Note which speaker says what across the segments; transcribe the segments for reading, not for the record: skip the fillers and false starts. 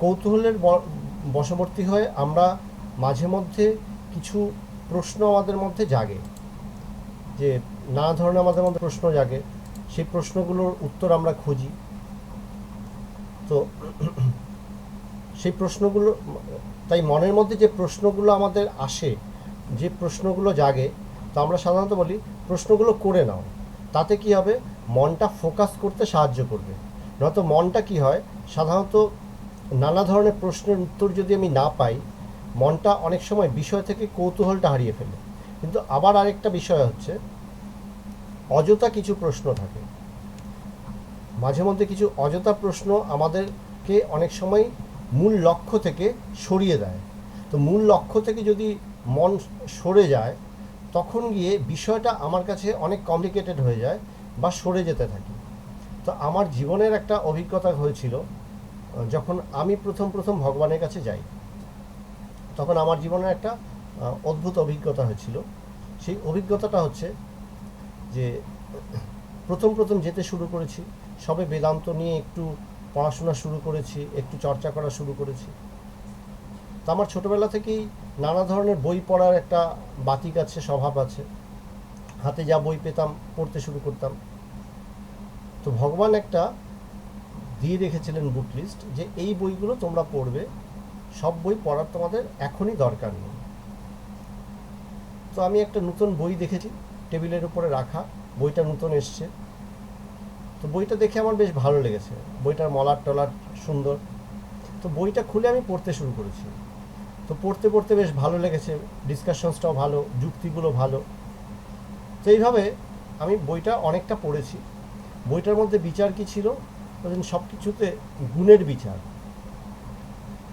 Speaker 1: কৌতূহলের বশবর্তী হয়ে আমরা মাঝে মধ্যে কিছু প্রশ্ন আমাদের মধ্যে জাগে, যে নানা ধরনের আমাদের মধ্যে প্রশ্ন জাগে, সেই প্রশ্নগুলোর উত্তর আমরা খুঁজি। তো সেই প্রশ্নগুলো, তাই মনের মধ্যে যে প্রশ্নগুলো আমাদের আসে, যে প্রশ্নগুলো জাগে, তো আমরা সাধারণত বলি প্রশ্নগুলো করে নাও, তাতে কি হবে, মনটা ফোকাস করতে সাহায্য করবে। নয়তো মনটা কি হয়, সাধারণত নানা ধরনের প্রশ্নের উত্তর যদি আমি না পাই, মনটা অনেক সময় বিষয় থেকে কৌতূহলটা হারিয়ে ফেলে। কিন্তু আবার আরেকটা বিষয় হচ্ছে, অযথা কিছু প্রশ্ন থাকে, মাঝে মধ্যে কিছু অযথা প্রশ্ন আমাদেরকে অনেক সময় মূল লক্ষ্য থেকে সরিয়ে দেয়। তো মূল লক্ষ্য থেকে যদি মন সরে যায়, তখন গিয়ে বিষয়টা আমার কাছে অনেক কমপ্লিকেটেড হয়ে যায় বা সরে যেতে থাকে। তো আমার জীবনের একটা অভিজ্ঞতা হয়েছিল, যখন আমি প্রথম ভগবানের কাছে যাই, তখন আমার জীবনের একটা অদ্ভুত অভিজ্ঞতা হয়েছিল। সেই অভিজ্ঞতাটা হচ্ছে যে প্রথম যেতে শুরু করেছি, সবে বেদান্ত নিয়ে একটু পড়াশোনা শুরু করেছি, একটু চর্চা করা শুরু করেছি। তো আমার ছোটোবেলা থেকেই নানা ধরনের বই পড়ার একটা বাতিক আছে, স্বভাব আছে। হাতে যা বই পেতাম পড়তে শুরু করতাম। তো ভগবান একটা দিয়ে রেখেছিলেন বুক লিস্ট, যে এই বইগুলো তোমরা পড়বে, সব বই পড়ার তোমাদের এখনই দরকার নেই। তো আমি একটা নতুন বই দেখেছি টেবিলের উপরে রাখা, বইটা নতুন এসছে। তো বইটা দেখে আমার বেশ ভালো লেগেছে, বইটার মলাট টলাট সুন্দর। তো বইটা খুলে আমি পড়তে শুরু করেছি। তো পড়তে বেশ ভালো লেগেছে, ডিসকাশনসটাও ভালো, যুক্তিগুলো ভালো। তো এইভাবে আমি বইটা অনেকটা পড়েছি। বইটার মধ্যে বিচার কি ছিল, সব কিছুতে গুণের বিচার,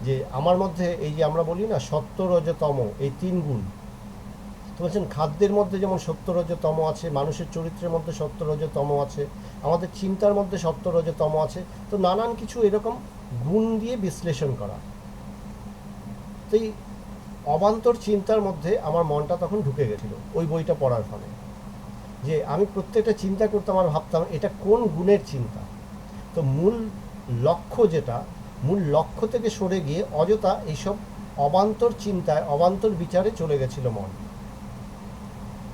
Speaker 1: যে আমার মধ্যে এই যে আমরা বলি না সত্য রজ তম, এই 3 গুণ। তো বলছেন খাদ্যের মধ্যে যেমন সত্য রজ তম আছে, মানুষের চরিত্রের মধ্যে সত্য রজ তম আছে, আমাদের চিন্তার মধ্যে সত্য রজ তম আছে। তো নানান কিছু এরকম গুণ দিয়ে বিশ্লেষণ করা। তো এই অবান্তর চিন্তার মধ্যে আমার মনটা তখন ঢুকে গেছিল ওই বইটা পড়ার ফলে, যে আমি প্রত্যেকটা চিন্তা করতাম আর ভাবতাম এটা কোন গুণের চিন্তা। তো মূল লক্ষ্য যেটা, মূল লক্ষ্য থেকে সরে গিয়ে অযথা এইসব অবান্তর চিন্তায়, অবান্তর বিচারে চলে গেছিল মন।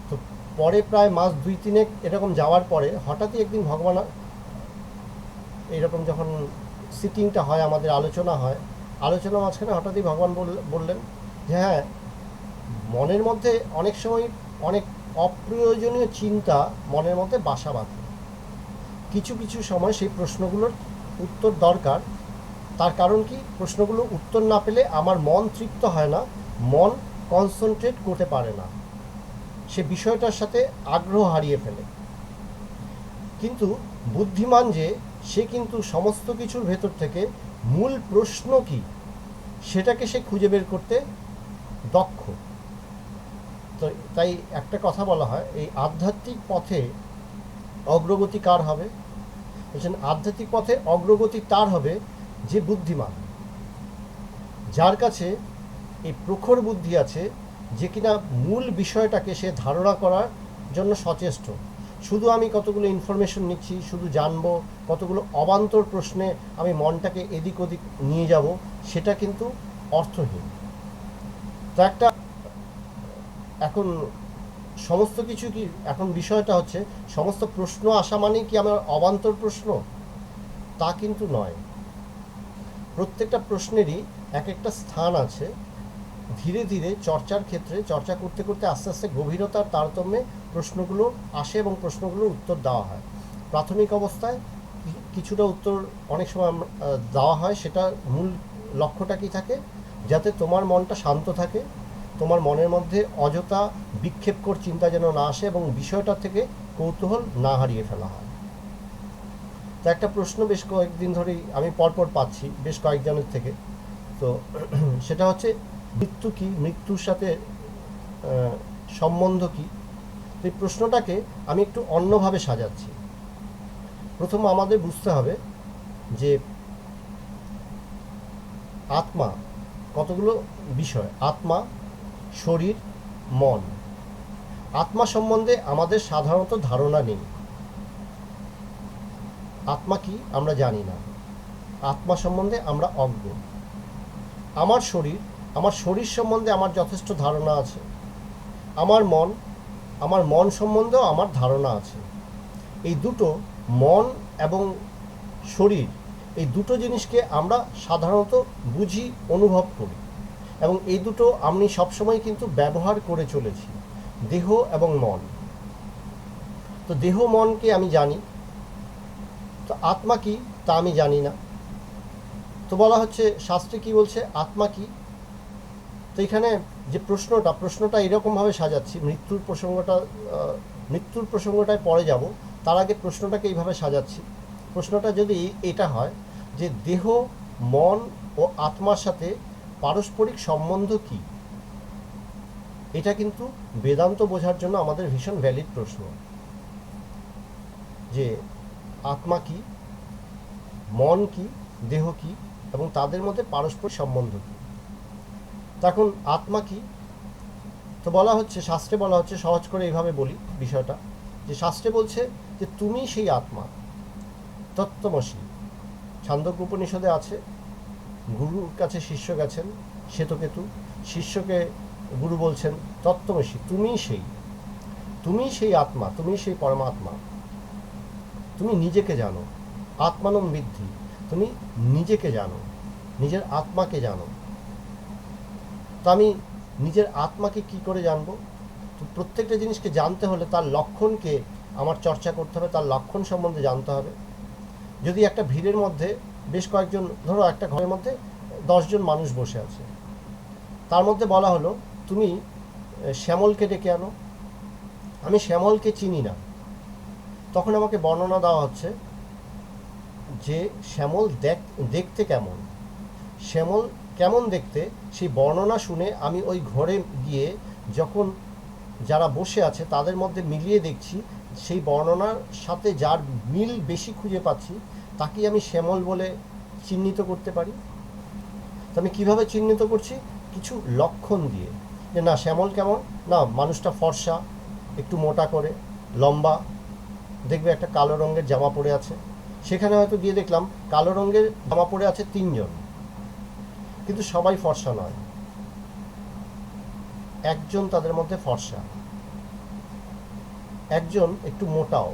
Speaker 1: তো পরে প্রায় মাস 2-3 এরকম যাওয়ার পরে হঠাৎই একদিন ভগবান, এইরকম যখন সিটিংটা হয়, আমাদের আলোচনা হয়, আলোচনার মাঝখানে হঠাৎই ভগবান বললেন যে হ্যাঁ, মনের মধ্যে অনেক সময় অনেক অপ্রয়োজনীয় চিন্তা মনের মধ্যে বাসা বাঁধে। কিছু সময় সেই প্রশ্নগুলোর উত্তর দরকার। তার কারণ কি, প্রশ্নগুলো উত্তর না পেলে আমার মন তৃপ্ত হয় না, মন কনসেন্ট্রেট করতে পারে না, সে বিষয়টার সাথে আগ্রহ হারিয়ে ফেলে। কিন্তু বুদ্ধিমান যে, সে কিন্তু সমস্ত কিছুর ভেতর থেকে মূল প্রশ্ন কি সেটাকে সে খুঁজে বের করতে দক্ষ। তো তাই একটা কথা বলা হয়, এই আধ্যাত্মিক পথে অগ্রগতি কার হবে, বলছেন আধ্যাত্মিক পথে অগ্রগতি তার হবে যে বুদ্ধিমান, যার কাছে এই প্রখর বুদ্ধি আছে, যে কিনা মূল বিষয়টাকে সে ধারণা করার জন্য সচেষ্ট। শুধু আমি কতগুলো ইনফরমেশন নিচ্ছি, শুধু জানবো, কতগুলো অবান্তর প্রশ্নে আমি মনটাকে এদিক ওদিক নিয়ে যাব, সেটা কিন্তু অর্থহীন। তো একটা এখন সমস্ত কিছু কি, এখন বিষয়টা হচ্ছে সমস্ত প্রশ্ন আসা মানেই কি আমার অবান্তর প্রশ্ন, তা কিন্তু নয়। প্রত্যেকটা প্রশ্নেরই এক একটা স্থান আছে। ধীরে ধীরে চর্চার ক্ষেত্রে, চর্চা করতে করতে আস্তে আস্তে গভীরতার তারতম্যে প্রশ্নগুলো আসে এবং প্রশ্নগুলোর উত্তর দেওয়া হয়। প্রাথমিক অবস্থায় কিছুটা উত্তর অনেক সময় দেওয়া হয়, সেটা মূল লক্ষ্যটা কী থাকে, যাতে তোমার মনটা শান্ত থাকে, তোমার মনের মধ্যে অযথা বিক্ষেপকর চিন্তা যেন না আসে এবং বিষয়টা থেকে কৌতূহল না হারিয়ে ফেলা হয়। তো একটা প্রশ্ন বেশ কয়েকদিন ধরেই আমি পরপর পাচ্ছি বেশ কয়েকজনের থেকে। তো সেটা হচ্ছে মৃত্যু কি, মৃত্যুর সাথে সম্বন্ধ কি। তো এই প্রশ্নটাকে আমি একটু অন্যভাবে সাজাচ্ছি। প্রথম আমাদের বুঝতে হবে যে আত্মা কতগুলো বিষয়, আত্মা, শরীর, মন। আত্মা সম্বন্ধে আমাদের সাধারণত ধারণা নেই। আত্মা কি আমরা জানি না, আত্মা সম্বন্ধে আমরা অজ্ঞ। আমার শরীর সম্বন্ধে আমার যথেষ্ট ধারণা আছে, আমার মন সম্বন্ধেও আমার ধারণা আছে। এই দুটো, মন এবং শরীর, এই দুটো জিনিসকে আমরা সাধারণত বুঝি, অনুভব করি, এবং এই দুটো আমি সবসময় কিন্তু ব্যবহার করে চলেছি, দেহ এবং মন। তো দেহ মনকে আমি জানি, তো আত্মা কি তা আমি জানি না। তো বলা হচ্ছে শাস্ত্রে কি বলছে, আত্মা কি? তো এখানে যে প্রশ্নটা এরকমভাবে সাজাচ্ছি, মৃত্যুর প্রসঙ্গটায় পরে যাব, তার আগে প্রশ্নটাকে এইভাবে সাজাচ্ছি। প্রশ্নটা যদি এটা হয় যে দেহ, মন ও আত্মার সাথে পারস্পরিক সম্বন্ধ কি, এটা কিন্তু বেদান্ত বোঝার জন্য আমাদের ভীষণ ভ্যালিড প্রশ্ন, যে আত্মা কি, মন কি, দেহ কি, এবং তাদের মধ্যে পারস্পরিক সম্বন্ধ কি। তখন আত্মা কি? তো বলা হচ্ছে, শাস্ত্রে বলা হচ্ছে, সহজ করে এইভাবে বলি বিষয়টা, যে শাস্ত্রে বলছে যে তুমি সেই আত্মা, তত্ত্বমসি। ছান্দোক্য উপনিষদে আছে, গুরুর কাছে শিষ্য গেছেন শ্বেতকেতু, শিষ্যকে গুরু বলছেন তত্ত্বমসি, তুমি সেই আত্মা, তুমি সেই পরমাত্মা, তুমি নিজেকে জানো, আত্মানম বিদ্ধি, তুমি নিজেকে জানো, নিজের আত্মাকে জানো। তো আমি নিজের আত্মাকে কি করে জানবো? তো প্রত্যেকটা জিনিসকে জানতে হলে তার লক্ষণকে আমার চর্চা করতে হবে, তার লক্ষণ সম্বন্ধে জানতে হবে। যদি একটা ভিড়ের মধ্যে বেশ কয়েকজন, ধরো একটা ঘরের মধ্যে 10 জন মানুষ বসে আছে, তার মধ্যে বলা হলো তুমি শ্যামলকে ডেকে আনো, আমি শ্যামলকে চিনি না। তখন আমাকে বর্ণনা দেওয়া হচ্ছে যে শ্যামল দেখতে কেমন, শ্যামল কেমন দেখতে, সেই বর্ণনা শুনে আমি ওই ঘরে গিয়ে যখন যারা বসে আছে তাদের মধ্যে মিলিয়ে দেখছি, সেই বর্ণনার সাথে যার মিল বেশি খুঁজে পাচ্ছি তাকেই আমি শ্যামল বলে চিহ্নিত করতে পারি। তো আমি কীভাবে চিহ্নিত করছি? কিছু লক্ষণ দিয়ে, যে না শ্যামল কেমন, না মানুষটা ফর্সা, একটু মোটা করে, লম্বা, দেখবে একটা কালো রঙের জামা পরে আছে, সেখানে হয়তো গিয়ে দেখলাম কালো রঙের জামা পরে আছে 3 জন, কিন্তু সবাই ফর্সা নয়, একজন তাদের মধ্যে ফর্সা, একজন একটু মোটাও,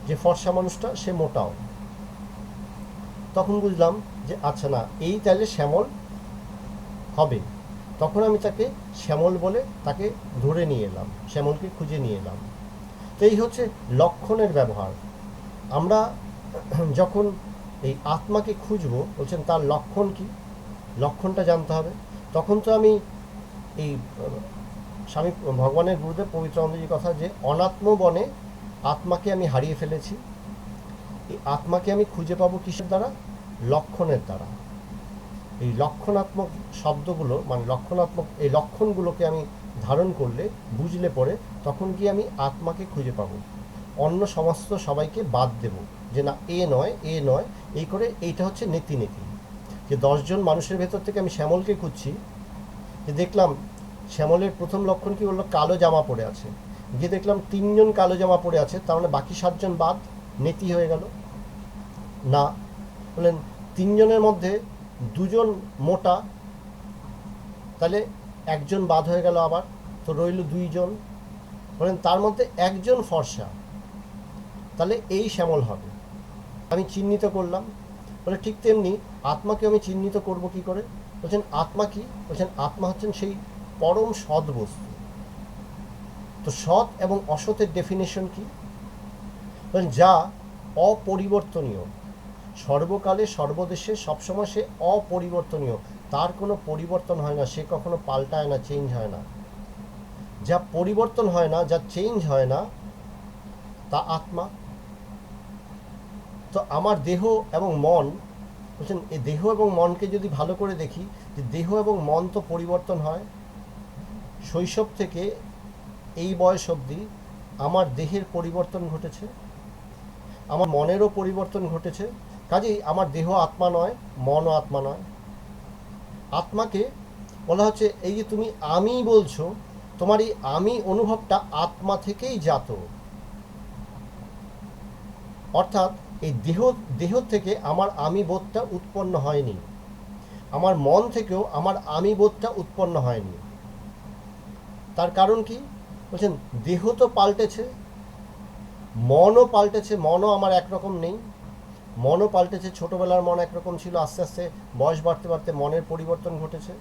Speaker 1: যে ফর্সা মানুষটা সে মোটাও। তখন বুঝলাম যে আচ্ছা না, এই তাহলে শ্যামল হবে। তখন আমি তাকে শ্যামল বলে তাকে ধরে নিয়ে এলাম, শ্যামলকে খুঁজে নিয়ে এলাম। তো এই হচ্ছে লক্ষণের ব্যবহার। আমরা যখন এই আত্মাকে খুঁজবো, বলছেন তার লক্ষণ কি, লক্ষণটা জানতে হবে। তখন তো আমি এই স্বামী ভগবানের গুরুদেব পবিত্রানন্দজির কথা, যে অনাত্ম বনে আত্মাকে আমি হারিয়ে ফেলেছি, এই আত্মাকে আমি খুঁজে পাবো কিসের দ্বারা? লক্ষণের দ্বারা। এই লক্ষণাত্মক শব্দগুলো, মানে লক্ষণাত্মক এই লক্ষণগুলোকে আমি ধারণ করলে, বুঝলে পরে, তখন কি আমি আত্মাকে খুঁজে পাবো। অন্য সমস্ত সবাইকে বাদ দেব, যে না এ নয়, এই করে। এইটা হচ্ছে নীতি, যে 10 জন মানুষের ভেতর থেকে আমি শ্যামলকে খুঁজছি, যে দেখলাম শ্যামলের প্রথম লক্ষণ কি বললো, কালো জামা পরে আছে, গিয়ে দেখলাম 3 জন কালো জামা পরে আছে, তার মানে বাকি 7 জন বাদ, নেতি হয়ে গেল না। বললেন 3 জনের মধ্যে 2 জন মোটা, তাহলে 1 জন বাদ হয়ে গেল, আবার তো রইল 2 জন। বলেন তার মধ্যে 1 জন ফর্সা, তাহলে এই শ্যামল হবে, আমি চিহ্নিত করলাম। বলে ঠিক তেমনি আত্মাকে আমি চিহ্নিত করব কি করে? বলছেন আত্মা কি? বলছেন আত্মা হচ্ছেন সেই পরম সৎ বস্তু। তো সৎ এবং অসতের ডেফিনেশন কি? বলছেন যা অপরিবর্তনীয়, সর্বকালে সর্বদেশে সবসময় সে অপরিবর্তনীয়, তার কোনো পরিবর্তন হয় না, সে কখনো পাল্টায় না, চেঞ্জ হয় না। যা পরিবর্তন হয় না, যা চেঞ্জ হয় না, তা আত্মা। তো আমার দেহ এবং মন, বলছেন এই দেহ এবং মনকে যদি ভালো করে দেখি, যে দেহ এবং মন তো পরিবর্তন হয়। শৈশব থেকে এই বয়স অবধি আমার দেহের পরিবর্তন ঘটেছে, আমার মনেরও পরিবর্তন ঘটেছে। কাজেই আমার দেহ আত্মা নয়, মনও আত্মা নয়। আত্মাকে বলা হচ্ছে এই যে তুমি আমি বলছো, তোমার এই আমি অনুভবটা আত্মা থেকেই জাত। অর্থাৎ এই দেহ থেকে আমার আমি বোধটা উৎপন্ন হয়নি। আমার মন থেকেও আমার আমি বোধটা উৎপন্ন হয়নি। তার কারণ কি? বলছেন দেহ তো পাল্টেছে, মনও পাল্টেছে, মনও আমার একরকম নেই, মনও পাল্টেছে। ছোটোবেলার মন একরকম ছিল, আস্তে আস্তে বয়স বাড়তে বাড়তে মনের পরিবর্তন ঘটেছে।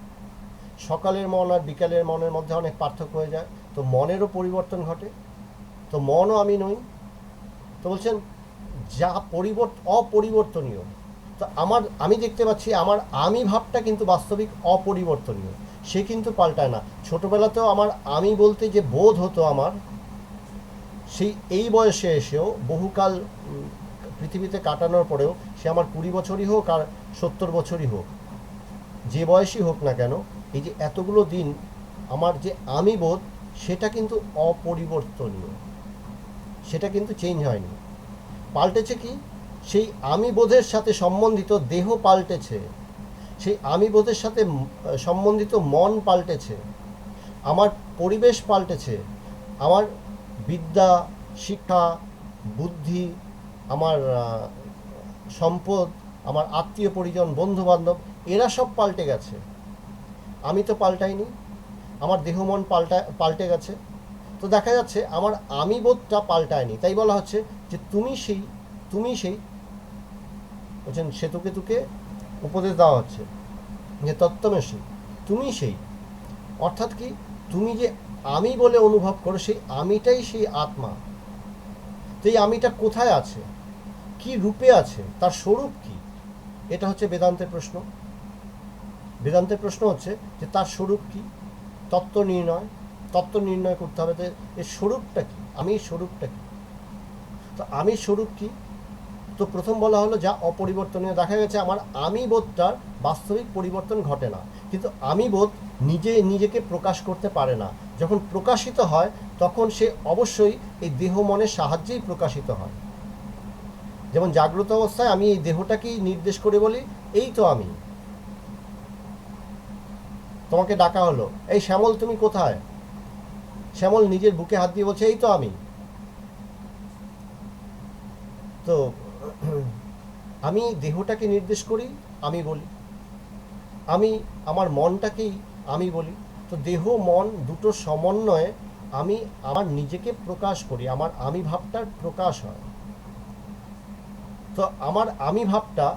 Speaker 1: সকালের মন আর বিকালের মনের মধ্যে অনেক পার্থক্য হয়ে যায়, তো মনেরও পরিবর্তন ঘটে, তো মনও আমি নই। তো বলছেন যা অপরিবর্তনীয়, তো আমি দেখতে পাচ্ছি আমার আমি ভাবটা কিন্তু বাস্তবিক অপরিবর্তনীয়, সে কিন্তু পাল্টায় না। ছোটোবেলাতেও আমার আমি বলতে যে বোধ হতো আমার, সেই এই বয়সে এসেও বহুকাল পৃথিবীতে কাটানোর পরেও, সে আমার 20 বছরই হোক আর 70 বছরই হোক, যে বয়সই হোক না কেন, এই যে এতগুলো দিন আমার যে আমি বোধ সেটা কিন্তু অপরিবর্তনীয়, সেটা কিন্তু চেঞ্জ হয়নি। পাল্টেছে কি? সেই আমি বোধের সাথে সম্বন্ধিত দেহ পাল্টেছে, সেই আমি বোধের সাথে সম্বন্ধিত মন পাল্টেছে, আমার পরিবেশ পাল্টেছে, আমার বিদ্যা, শিক্ষা, বুদ্ধি, আমার সম্পদ, আমার আত্মীয় পরিজন, বন্ধু বান্ধব, এরা সব পাল্টে গেছে। আমি তো পাল্টাইনি, আমার দেহ মন পাল্টে গেছে। তো দেখা যাচ্ছে আমার আমি বোধটা পাল্টায়নি, তাই বলা হচ্ছে যে তুমি সেই বলছেন সেতুকে উপদেশ দেওয়া হচ্ছে যে তত্ত্বমসি, তুমি সেই, অর্থাৎ কি, তুমি যে আমি বলে অনুভব করো সেই আমিটাই সেই আত্মা। তো এই আমিটা কোথায় আছে, কি রূপে আছে, তার স্বরূপ কি? এটা হচ্ছে বেদান্তের প্রশ্ন। বেদান্তের প্রশ্ন হচ্ছে যে তার স্বরূপ কি, তত্ত্ব নির্ণয় করতে হবে। তো এর স্বরূপটা কি, আমি স্বরূপটা কি? তো আমি স্বরূপ কি? তো প্রথম বলা হলো যা অপরিবর্তনীয়। দেখা গেছে আমার আমি বোধটার বাস্তবিক পরিবর্তন ঘটে না, কিন্তু আমি বোধ নিজেকে প্রকাশ করতে পারে না। যখন প্রকাশিত হয় তখন সে অবশ্যই এই দেহ মনের সাহায্যেই প্রকাশিত হয়। যেমন জাগ্রত অবস্থায় আমি এই দেহটাকেই নির্দেশ করে বলি এই তো আমি। তোমাকে ডাকা হলো, এই শ্যামল তুমি কোথায়? শ্যামল নিজের বুকে হাত দিয়ে বলছে এই তো আমি। তো আমি দেহটাকে নির্দেশ করি, আমি বলি, আমি আমার মনটাকেই আমি বলি। তো দেহ মন দুটো সমন্বয়ে আমি আমার নিজেকে প্রকাশ করি, আমার আমি ভাবটার প্রকাশ হয়। তো আমার আমি ভাবটা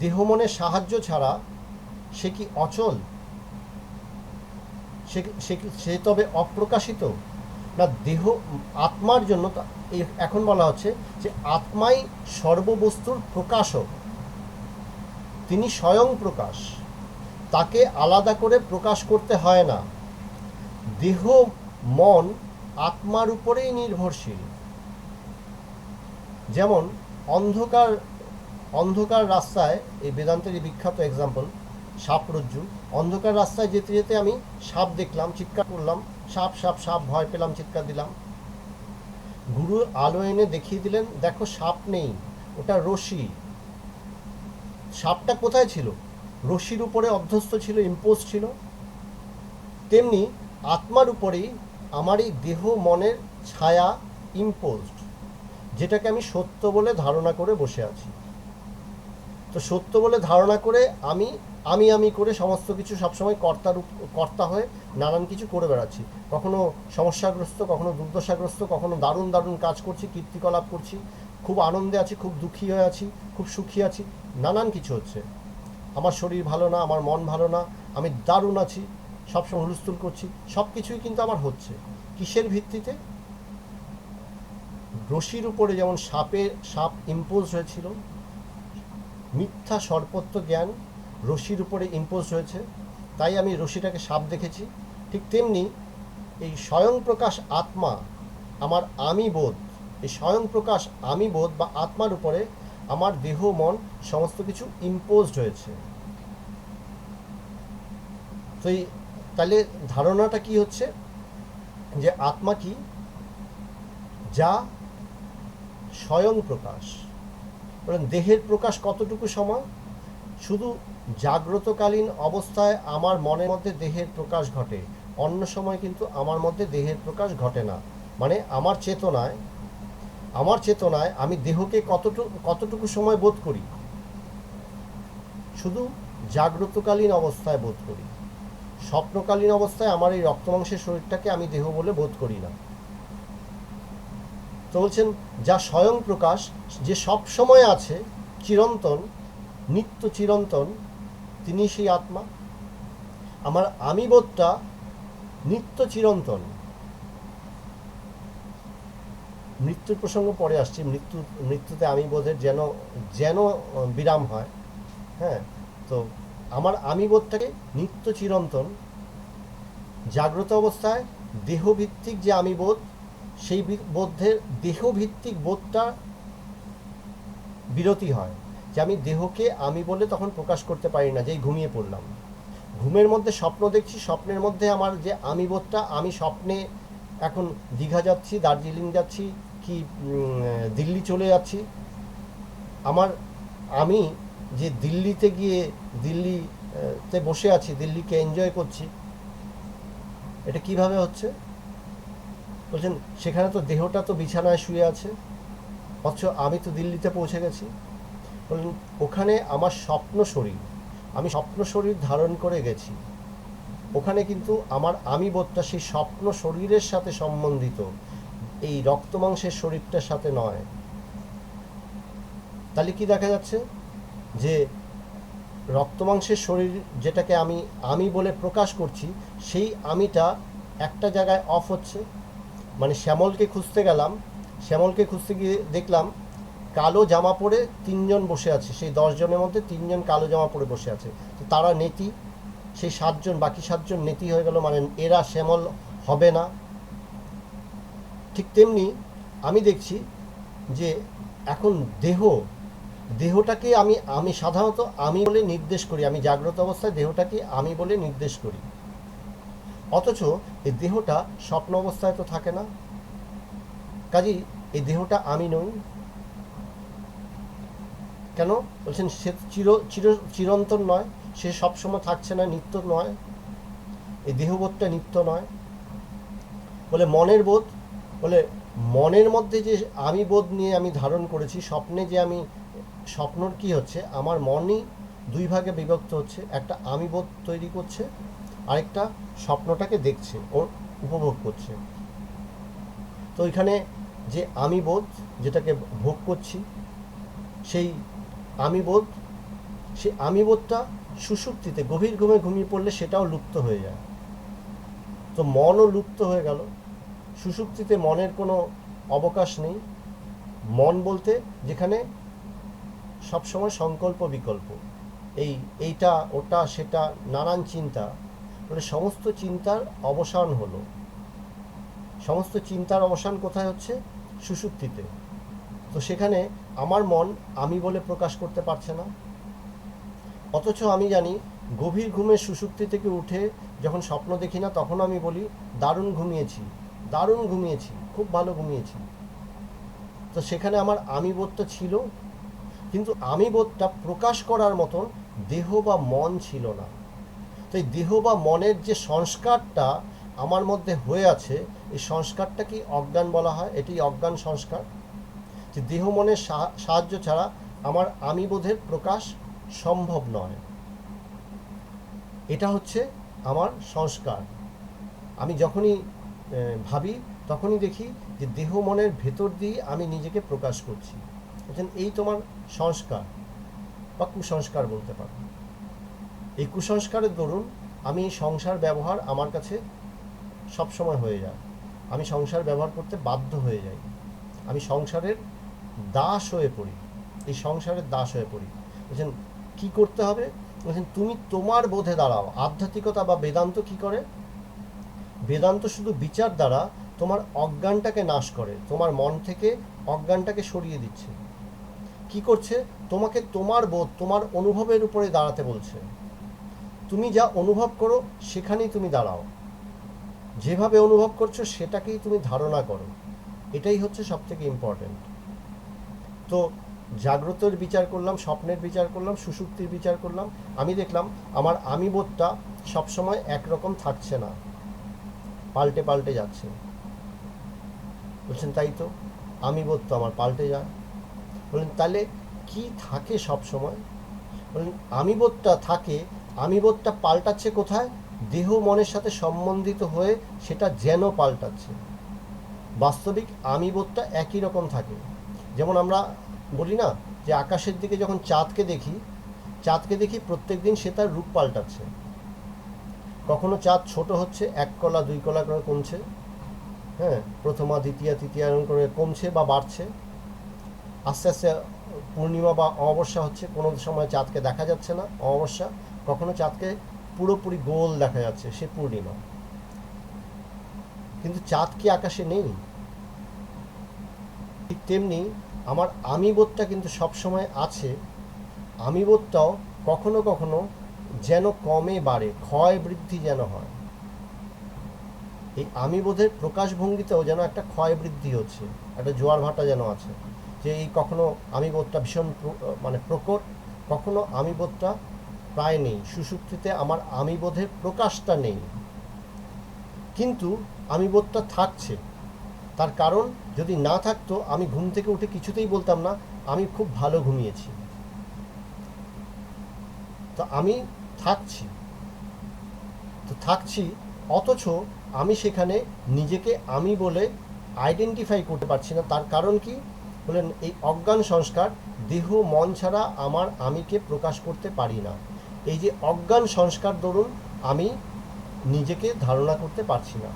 Speaker 1: দেহ মনের সাহায্য ছাড়া সে কি অচল? সে তবে অপ্রকাশিত না? দেহ আত্মার জন্য এখন বলা হচ্ছে যে আত্মাই সর্ববস্তুর প্রকাশক, তিনি স্বয়ং প্রকাশ, তাকে আলাদা করে প্রকাশ করতে হয় না। দেহ মন আত্মার উপরেই নির্ভরশীল। যেমন অন্ধকার রাস্তায়, এই বেদান্তের বিখ্যাত এক্সাম্পল সাপ রজ্জু, অন্ধকার রাস্তায় যেতে যেতে আমি সাপ দেখলাম, চিৎকার করলাম, সাপ সাপ সাপ, ভয় পেলাম, চিৎকার দিলাম। গুরু আলো এনে দেখিয়ে দিলেন দেখো সাপ নেই, ওটা রশি। সাপটা কোথায় ছিল? রশির উপরে অভ্যস্ত ছিল, ইম্পোজ ছিল। তেমনি আত্মার উপরেই আমার এই দেহ মনের ছায়া ইম্পোজড, যেটাকে আমি সত্য বলে ধারণা করে বসে আছি। তো সত্য বলে ধারণা করে আমি করে সমস্ত কিছু সবসময় কর্তা হয়ে নানান কিছু করে বেড়াচ্ছি। কখনো সমস্যাগ্রস্ত, কখনো দুর্দশাগ্রস্ত, কখনো দারুণ দারুণ কাজ করছি, কীর্তিকলাপ করছি, খুব আনন্দে আছি, খুব দুঃখী হয়ে আছি, খুব সুখী আছি, নানান কিছু হচ্ছে। আমার শরীর ভালো না, আমার মন ভালো না, আমি দারুণ আছি, সবসময় হুলস্থুল করছি, সব কিছুই কিন্তু আমার হচ্ছে। কিসের ভিত্তিতে? রশির উপরে যেমন সাপ ইম্পোজ হয়েছিল, মিথ্যা সর্বত্র জ্ঞান রশির উপরে ইম্পোজ হয়েছে, তাই আমি রশিটাকে সাপ দেখেছি। ঠিক তেমনি এই স্বয়ং প্রকাশ আত্মা, আমার আমি বোধ, এই স্বয়ং প্রকাশ আমি বোধ বা আত্মার উপরে আমার দেহ মন সমস্ত কিছু ইম্পোজড হয়েছে। তো তাহলে ধারণাটা কি হচ্ছে যে আত্মা কি? যা স্বয়ং প্রকাশ। দেহের প্রকাশ কতটুকু সময়? শুধু জাগ্রতকালীন অবস্থায় আমার মনের মধ্যে দেহের প্রকাশ ঘটে, অন্য সময় কিন্তু আমার মধ্যে দেহের প্রকাশ ঘটে না। মানে আমার চেতনায় আমি দেহকে কতটুকু সময় বোধ করি? শুধু জাগ্রতকালীন অবস্থায় বোধ করি। স্বপ্নকালীন অবস্থায় আমার এই রক্তমাংসের শরীরটাকে আমি দেহ বলে বোধ করি না। তো বলছেন যা স্বয়ং প্রকাশ, যে সব সময় আছে, চিরন্তন, নিত্য চিরন্তন, তিনি সেই আত্মা। আমার আমি বোধটা নিত্য চিরন্তন। মৃত্যুর প্রসঙ্গ পরে আসছে, মৃত্যুতে আমি বোধের যেন যেন বিরাম হয়। হ্যাঁ, তো আমার আমি বোধটাকে নিত্য চিরন্তন। জাগ্রত অবস্থায় দেহভিত্তিক যে আমি বোধ, সেই বোধের দেহভিত্তিক বোধটা বিরতি হয়, যে আমি দেহকে আমি বলে তখন প্রকাশ করতে পারি না। যেই ঘুমিয়ে পড়লাম, ঘুমের মধ্যে স্বপ্ন দেখছি, স্বপ্নের মধ্যে আমার যে আমি বোধটা, আমি স্বপ্নে এখন দীঘা যাচ্ছি, দার্জিলিং যাচ্ছি, কি দিল্লি চলে যাচ্ছি, আমার আমি যে দিল্লিতে গিয়ে দিল্লিতে বসে আছি, দিল্লিকে এনজয় করছি, এটা কিভাবে হচ্ছে? বলছেন সেখানে তো দেহটা তো বিছানায় শুয়ে আছে, অথচ আমি তো দিল্লিতে পৌঁছে গেছি। বললেন ওখানে আমার স্বপ্ন শরীর, আমি স্বপ্ন শরীর ধারণ করে গেছি, ওখানে কিন্তু আমার আমি বোধটা সেই স্বপ্ন শরীরের সাথে সম্বন্ধিত, এই রক্তমাংসের শরীরটার সাথে নয়। তাহলে কি দেখা যাচ্ছে? যে রক্তমাংসের শরীর যেটাকে আমি বলে প্রকাশ করছি, সেই আমিটা একটা জায়গায় অফ হচ্ছে। মানে শ্যামলকে খুঁজতে গেলাম, শ্যামলকে খুঁজতে গিয়ে দেখলাম কালো জামা পরে 3 জন বসে আছে, সেই 10 জনের মধ্যে 3 জন কালো জামা পরে বসে আছে। তো তারা নেতি, সেই 7 জন, বাকি 7 জন নেতি হয়ে গেল, মানে এরা শ্যামল হবে না। ঠিক তেমনি আমি দেখছি যে এখন দেহটাকে আমি সাধারণত আমি বলে নির্দেশ করি, আমি জাগ্রত অবস্থায় দেহটাকে আমি বলে নির্দেশ করি, অথচ এই দেহটা স্বপ্ন অবস্থায় তো থাকে না। কাজেই এই দেহটা আমি নই। কেন? বলছেন সে চিরন্তন নয়, সে সবসময় থাকছে না, নিত্য নয়, এই দেহবোধটা নিত্য নয়। বলে মনের বোধ, বলে মনের মধ্যে যে আমি বোধ নিয়ে আমি ধারণ করেছি, স্বপ্নে যে আমি, স্বপ্নর কি হচ্ছে, আমার মনই 2 ভাগে বিভক্ত হচ্ছে, একটা আমি বোধ তৈরি করছে, আরেকটা স্বপ্নটাকে দেখছে ও উপভোগ করছে। তো এখানে যে আমি বোধ যেটাকে ভোগ করছি, সেই আমি বোধটা সুষুপ্তিতে গভীর ঘুমে ঘুমিয়ে পড়লে সেটাও লুপ্ত হয়ে যায়। তো মনও লুপ্ত হয়ে গেল। সুষুপ্তিতে মনের কোনো অবকাশ নেই। মন বলতে যেখানে সবসময় সংকল্প বিকল্প, এইটা ওটা সেটা নানান চিন্তা, মানে সমস্ত চিন্তার অবসান হলো। সমস্ত চিন্তার অবসান কোথায় হচ্ছে? সুষুপ্তিতে। তো সেখানে আমার মন আমি বলে প্রকাশ করতে পারছে না। অথচ আমি জানি গভীর ঘুমের সুষুপ্তি থেকে উঠে যখন স্বপ্ন দেখি না, তখন আমি বলি দারুণ ঘুমিয়েছি, দারুণ ঘুমিয়েছি, খুব ভালো ঘুমিয়েছি। তো সেখানে আমার আমি বোধটা ছিল, কিন্তু আমি বোধটা প্রকাশ করার মতন দেহ বা মন ছিল না। তো এই দেহ বা মনের যে সংস্কারটা আমার মধ্যে হয়ে আছে, এই সংস্কারটা কি অজ্ঞান বলা হয়। এটি অজ্ঞান সংস্কার, যে দেহ মনের সাহায্য ছাড়া আমার আমি বোধের প্রকাশ সম্ভব নয়। এটা হচ্ছে আমার সংস্কার। আমি যখনই ভাবি তখনই দেখি যে দেহ মনের ভেতর দিয়ে আমি নিজেকে প্রকাশ করছি। বলছেন এই তোমার সংস্কার বা কুসংস্কার বলতে পারো। এই কুসংস্কারের দরুন আমি সংসার ব্যবহার আমার কাছে সবসময় হয়ে যায়, আমি সংসার ব্যবহার করতে বাধ্য হয়ে যাই, আমি সংসারের দাস হয়ে পড়ি, এই সংসারের দাস হয়ে পড়ি। বলছেন কী করতে হবে? বলছেন তুমি তোমার বোধে দাঁড়াও। আধ্যাত্মিকতা বা বেদান্ত কি করে? বেদান্ত শুধু বিচার দ্বারা তোমার অজ্ঞানটাকে নাশ করে, তোমার মন থেকে অজ্ঞানটাকে সরিয়ে দিচ্ছে। কি করছে? তোমাকে তোমার বোধ, তোমার অনুভবের উপরে দাঁড়াতে বলছে। তুমি যা অনুভব করো সেখানেই তুমি দাঁড়াও, যেভাবে অনুভব করছো সেটাকেই তুমি ধারণা করো। এটাই হচ্ছে সবথেকে ইম্পর্টেন্ট। তো জাগ্রতের বিচার করলাম, স্বপ্নের বিচার করলাম, সুষুপ্তির বিচার করলাম। আমি দেখলাম আমার আমি বোধটা সবসময় একরকম থাকছে না, পাল্টে পাল্টে যাচ্ছে। বলছেন তাই তো, আমি বোধ তো আমার পাল্টে যায়। বললেন তাহলে কি থাকে সব সময়? বললেন আমিবোধটা থাকে, আমিবোধটা পাল্টাচ্ছে কোথায়? দেহ মনের সাথে সম্বন্ধিত হয়ে সেটা যেন পাল্টাচ্ছে। বাস্তবিক আমিবোধটা একই রকম থাকে। যেমন আমরা বলি না যে আকাশের দিকে যখন চাঁদকে দেখি প্রত্যেক দিন সে তার রূপ পাল্টাচ্ছে। কখনো চাঁদ ছোট হচ্ছে, 1 কলা 2 কলা করে কমছে, হ্যাঁ, প্রথমা দ্বিতীয়া তৃতীয়া করে কমছে বা বাড়ছে। আস্তে আস্তে পূর্ণিমা বা অমাবস্যা হচ্ছে, কোনো সময় চাঁদকে দেখা যাচ্ছে না অমাবস্যা, কখনো চাঁদকে পুরোপুরি গোল দেখা যাচ্ছে, সে পূর্ণিমা। কিন্তু চাঁদ কি আকাশে নেই? ঠিক তেমনি আমার আমিবোধটা কিন্তু সবসময় আছে। আমিবোধটাও কখনো কখনো যেন কমে বাড়ে, ক্ষয় বৃদ্ধি যেন হয়। এই আমিবোধের প্রকাশভঙ্গিতেও যেন একটা ক্ষয় বৃদ্ধি হচ্ছে, একটা জোয়ার ভাটা যেন আছে। যে এই কখনো আমিবোধটা ভীষণ মানে প্রকট, কখনো আমিবোধটা প্রায় নেই। সুষুপ্তিতে আমার আমিবোধের প্রকাশটা নেই, কিন্তু আমিবোধটা থাকছে। তার কারণ যদি না থাকতো আমি ঘুম থেকে উঠে কিছুতেই বলতাম না আমি খুব ভালো ঘুমিয়েছি। তো আমি থাকছি, অথচ আমি সেখানে নিজেকে আমি বলে আইডেন্টিফাই করতে পারছি না। তার কারণ কি? বলেন এই অজ্ঞান সংস্কার, দেহ মন ছাড়া আমার আমিকে প্রকাশ করতে পারি না। এই যে অজ্ঞান সংস্কার দরুন আমি নিজেকে ধারণা করতে পারছি না,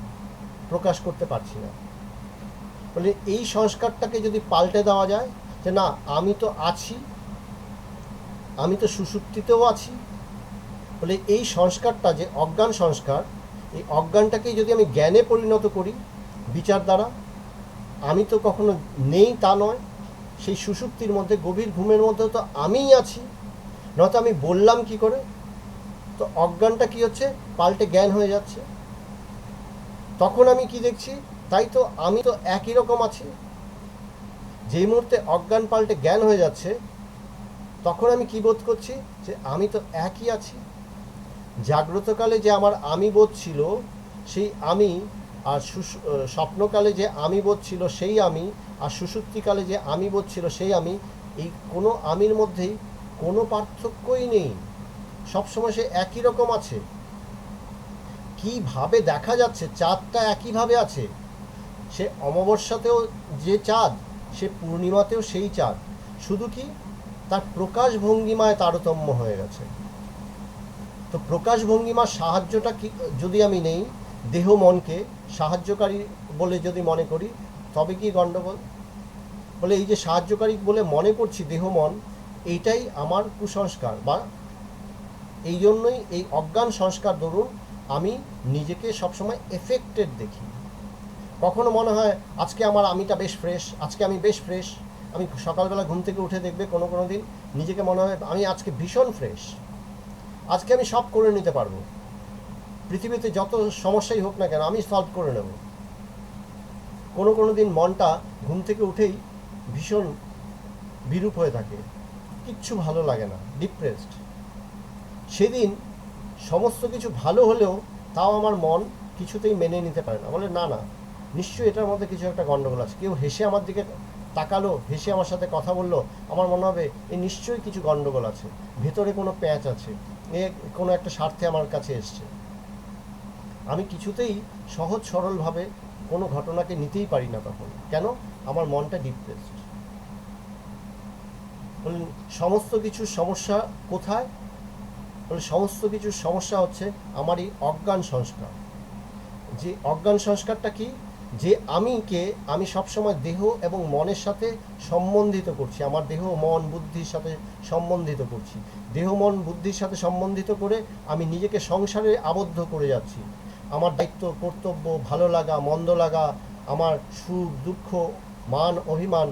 Speaker 1: প্রকাশ করতে পারছি না। বলে এই সংস্কারটাকে যদি পাল্টে দেওয়া যায় যে না আমি তো আছি, আমি তো সুষুপ্তিতেও আছি, বলে এই সংস্কারটা যে অজ্ঞান সংস্কার, এই অজ্ঞানটাকেই যদি আমি জ্ঞানে পরিণত করি বিচার দ্বারা, আমি তো কখনো নেই তা নয়, সেই সুষুপ্তির মধ্যে গভীর ঘুমের মধ্যে তো আমিই আছি, নয়তো আমি বললাম কি করে? তো অজ্ঞানটা কি হচ্ছে? পাল্টে জ্ঞান হয়ে যাচ্ছে। তখন আমি কি দেখছি? তাই তো আমি তো একই রকম আছি। যেই মুহূর্তে অজ্ঞান পাল্টে জ্ঞান হয়ে যাচ্ছে তখন আমি কি বোধ করছি? যে আমি তো একই আছি। জাগ্রতকালে যে আমার আমি বোধ ছিল সেই আমি, আর স্বপ্নকালে যে আমি বোধ ছিল সেই আমি, আর সুষুপ্তিকালে যে আমি বোধ ছিল সেই আমি, এই কোনো আমির মধ্যেই কোনো পার্থক্যই নেই। সবসময় সে একই রকম আছে। কিভাবে দেখা যাচ্ছে? চাঁদটা একইভাবে আছে। সে অমাবস্যাতেও যে চাঁদ, সে পূর্ণিমাতেও সেই চাঁদ, শুধু কি তার প্রকাশ ভঙ্গিমায় তারতম্য হয়ে গেছে। তো প্রকাশ ভঙ্গিমার সাহায্যটা কি যদি আমি নেই, দেহ মনকে সাহায্যকারী বলে যদি মনে করি, তবে কি গণ্ডগোল? বলে এই যে সাহায্যকারী বলে মনে করছি দেহ মন, এইটাই আমার কুসংস্কার, বা এই জন্যই এই অজ্ঞান সংস্কার দরুন আমি নিজেকে সবসময় এফেক্টেড দেখি। কখনো মনে হয় আজকে আমার আমিটা বেশ ফ্রেশ, আজকে আমি বেশ ফ্রেশ। আমি সকালবেলা ঘুম থেকে উঠে দেখবে কোনো কোনো দিন নিজেকে মনে হয় আমি আজকে ভীষণ ফ্রেশ, আজকে আমি সব করে নিতে পারবো, পৃথিবীতে যত সমস্যাই হোক না কেন আমি সলভ করে নেব। কোনো কোনো দিন মনটা ঘুম থেকে উঠেই ভীষণ বিরূপ হয়ে থাকে, কিচ্ছু ভালো লাগে না, ডিপ্রেসড। সেদিন সমস্ত কিছু ভালো হলেও তাও আমার মন কিছুতেই মেনে নিতে পারে না, বলে না না নিশ্চয়ই এটার মধ্যে কিছু একটা গণ্ডগোল আছে। কেউ হেসে আমার দিকে তাকালো, হেসে আমার সাথে কথা বললো, আমার মনে হবে এই নিশ্চয়ই কিছু গণ্ডগোল আছে, ভেতরে কোনো প্যাঁচ আছে, এ কোনো একটা স্বার্থে আমার কাছে এসছে। আমি কিছুতেই সহজ সরলভাবে কোনো ঘটনাকে নিতেই পারি না তখন। কেন? আমার মনটা ডিপ্রেসড। বললেন সমস্ত কিছুর সমস্যা কোথায়? বলে সমস্ত কিছুর সমস্যা হচ্ছে আমার এই অজ্ঞান সংস্কার। যে অজ্ঞান সংস্কারটা কি? যে আমিকে আমি সবসময় দেহ এবং মনের সাথে সম্বন্ধিত করছি, আমার দেহ মন বুদ্ধির সাথে সম্বন্ধিত করছি। দেহ মন বুদ্ধির সাথে সম্বন্ধিত করে আমি নিজেকে সংসারে আবদ্ধ করে যাচ্ছি। আমার দায়িত্ব কর্তব্য, ভালো লাগা মন্দ লাগা, আমার সুখ দুঃখ মান অভিমান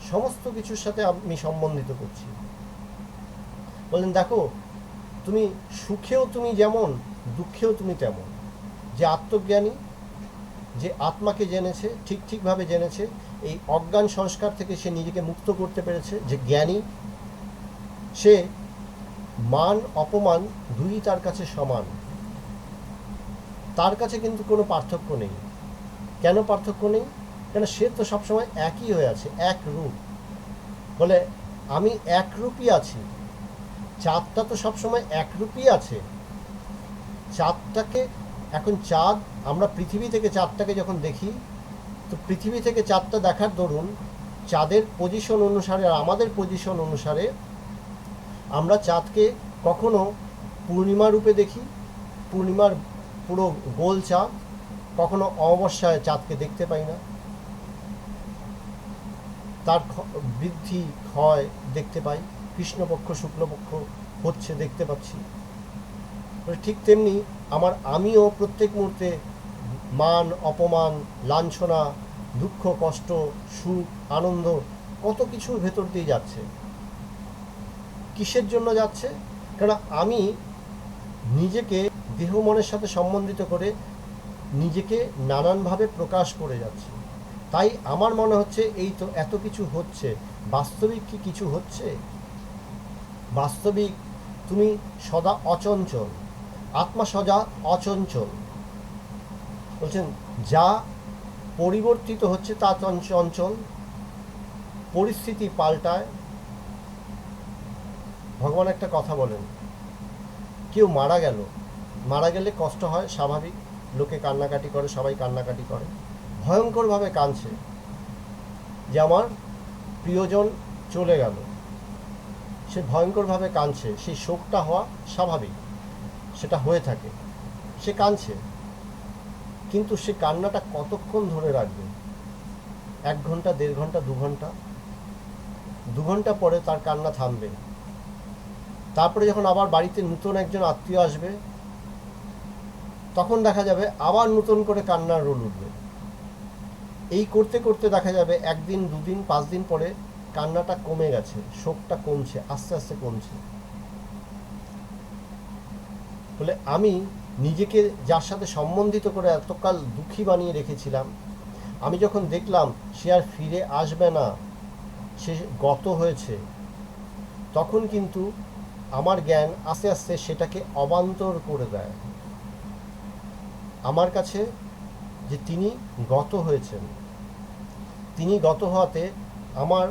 Speaker 1: সমস্ত কিছুর সাথে আমি সম্বন্ধিত করছি। বললেন দেখো তুমি সুখেও তুমি যেমন, দুঃখেও তুমি তেমন। যে আত্মজ্ঞানী, যে আত্মাকে জেনেছে, ঠিকভাবে জেনেছে, এই অজ্ঞান সংস্কার থেকে সে নিজেকে মুক্ত করতে পেরেছে, যে জ্ঞানী, সে মান অপমান দুই তার কাছে সমান। তার কাছে কিন্তু কোনো পার্থক্য নেই। কেন পার্থক্য নেই? কেন সে তো সবসময় একই হয়ে আছে, এক রূপ। বলে আমি একরূপই আছি, চাঁদটা তো সবসময় একরূপই আছে। চাঁদটাকে এখন চাঁদ, আমরা পৃথিবী থেকে চাঁদটাকে যখন দেখি, তো পৃথিবী থেকে চাঁদটা দেখার দরুন চাঁদের পজিশন অনুসারে আর আমাদের পজিশন অনুসারে আমরা চাঁদকে কখনো পূর্ণিমা রূপে দেখি, পূর্ণিমার পুরো গোল চাঁদ, কখনো অমাবস্যায় চাঁদকে দেখতে পাই না, তার বৃদ্ধি ক্ষয় দেখতে পাই, কৃষ্ণপক্ষ শুক্লপক্ষ হচ্ছে দেখতে পাচ্ছি। ঠিক তেমনি আমিও প্রত্যেক মুহূর্তে মান অপমান, লাঞ্ছনা, দুঃখ কষ্ট, সুখ আনন্দ, কত কিছুর ভেতর দিয়ে যাচ্ছে। কিসের জন্য যাচ্ছে? কারণ আমি নিজেকে দেহ মনের সাথে সম্বন্ধিত করে নিজেকে নানানভাবে প্রকাশ করে যাচ্ছি। তাই আমার মনে হচ্ছে এই তো এত কিছু হচ্ছে, বাস্তবিক কি কিছু হচ্ছে? বাস্তবিক তুমি সদা অচঞ্চল, আত্মা সদা অচঞ্চল। বলছেন যা পরিবর্তিত হচ্ছে তা চঞ্চল, পরিস্থিতি পাল্টায়। ভগবান একটা কথা বলেন, কেউ মারা গেলে কষ্ট হয়, স্বাভাবিক, লোকে কান্নাকাটি করে, সবাই কান্নাকাটি করে, ভয়ঙ্করভাবে কাঁদছে যে আমার প্রিয়জন চলে গেল, সে ভয়ঙ্করভাবে কাঁদছে। সেই শোকটা হওয়া স্বাভাবিক, সেটা হয়ে থাকে, সে কাঁদছে। কিন্তু সে কান্নাটা কতক্ষণ ধরে রাখবে? 1 ঘন্টা, 1.5 ঘন্টা, 2 ঘন্টা, 2 ঘন্টা পরে তার কান্না থামবে। তারপরে যখন আবার বাড়িতে নতুন একজন আত্মীয় আসবে, তখন দেখা যাবে আবার নতুন করে কান্নার রোল উঠবে। এই করতে করতে দেখা যাবে 1 দিন, 2 দিন, 5 দিন পরে কান্নাটা কমে গেছে, শোকটা কমছে, আস্তে আস্তে কমছে। বলে আমি নিজেকে যার সাথে সম্বন্ধিত করে এতকাল দুঃখী বানিয়ে রেখেছিলাম, আমি যখন দেখলাম সে আর ফিরে আসবে না, সে গত হয়েছে, তখন কিন্তু আমার জ্ঞান আস্তে আস্তে সেটাকে অবান্তর করে দেয় আমার কাছে, যে তিনি গত হয়েছেন। তিনি গত হওয়াতে আমার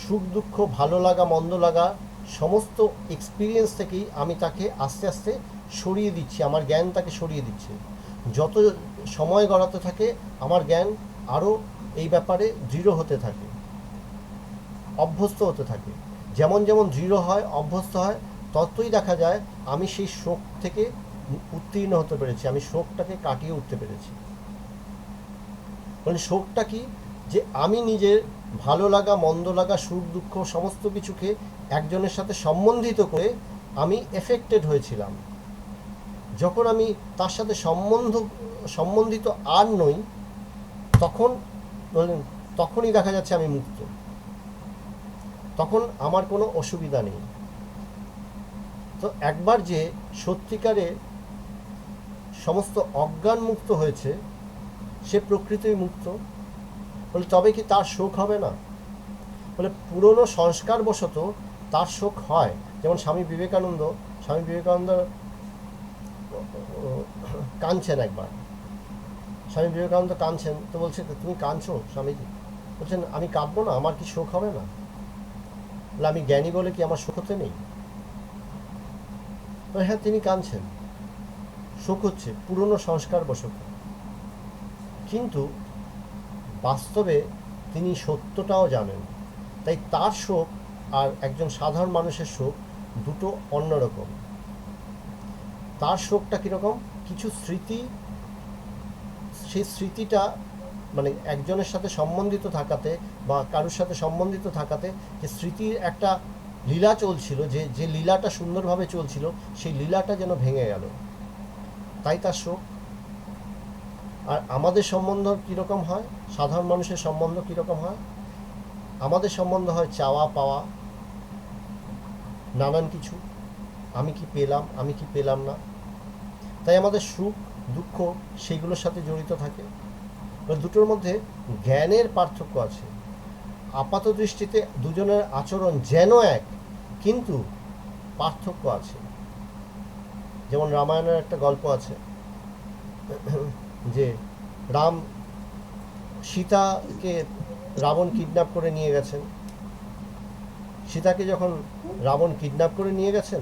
Speaker 1: সুখ দুঃখ, ভালো লাগা মন্দ লাগা, সমস্ত এক্সপিরিয়েন্স থেকেই আমি তাকে আস্তে আস্তে সরিয়ে দিচ্ছি, আমার জ্ঞান তাকে সরিয়ে দিচ্ছে। যত সময় গড়াতে থাকে আমার জ্ঞান আরও এই ব্যাপারে দৃঢ় হতে থাকে, অভ্যস্ত হতে থাকে। যেমন যেমন দৃঢ় হয়, অভ্যস্ত হয়, ততই দেখা যায় আমি সেই শোক থেকে উত্তীর্ণ হতে পেরেছি, আমি শোকটাকে কাটিয়ে উঠতে পেরেছি। মানে শোকটা কি? যে আমি নিজের ভালো লাগা মন্দ লাগা, সুখ দুঃখ সমস্ত কিছুকে একজনের সাথে সম্বন্ধিত করে আমি এফেক্টেড হয়েছিলাম। যখন আমি তার সাথে সম্বন্ধিত আর নই, তখনই দেখা যাচ্ছে আমি মুক্ত, তখন আমার কোনো অসুবিধা নেই। তো একবার যে সত্যিকারে সমস্ত অজ্ঞান মুক্ত হয়েছে, সে প্রকৃতই মুক্ত। বলে তবে কি তার শোক হবে না? বলে পুরনো সংস্কার বশত তার শোক হয়। যেমন স্বামী বিবেকানন্দ কাঁদছেন একবার, স্বামী বিবেকানন্দ কাঁদছেন, তো বলছে তুমি কাঁদছো স্বামীজি? বলছেন আমি কাঁদবো না, আমার কি শোক হবে না? বলে আমি জ্ঞানী বলে কি আমার শোক হতে নেই? হ্যাঁ, তিনি কাঁদছেন, শোক হচ্ছে পুরনো সংস্কার বশত, কিন্তু বাস্তবে তিনি সত্যটাও জানেন। তাই তার শোক আর একজন সাধারণ মানুষের শোক দুটো অন্যরকম। তার শোকটা কীরকম? কিছু স্মৃতি, সেই স্মৃতিটা মানে একজনের সাথে সম্বন্ধিত থাকাতে বা কারোর সাথে সম্বন্ধিত থাকাতে যে স্মৃতির একটা লীলা চলছিল, যে লীলাটা সুন্দরভাবে চলছিল, সেই লীলাটা যেন ভেঙে গেল, তাই তার শোক। আর আমাদের সম্বন্ধ কীরকম হয়? সাধারণ মানুষের সম্বন্ধ কীরকম হয়? আমাদের সম্বন্ধ হয় চাওয়া পাওয়া, নানান কিছু, আমি কি পেলাম, আমি কি পেলাম না। তাই আমাদের সুখ দুঃখ সেইগুলোর সাথে জড়িত থাকে। দুটোর মধ্যে জ্ঞানের পার্থক্য আছে। আপাত দৃষ্টিতে দুজনের আচরণ যেন এক, কিন্তু পার্থক্য আছে। যেমন রামায়ণের একটা গল্প আছে যে রাম সীতাকে রাবণ কিডন্যাপ করে নিয়ে গেছেন, সীতাকে যখন রাবণ কিডন্যাপ করে নিয়ে গেছেন,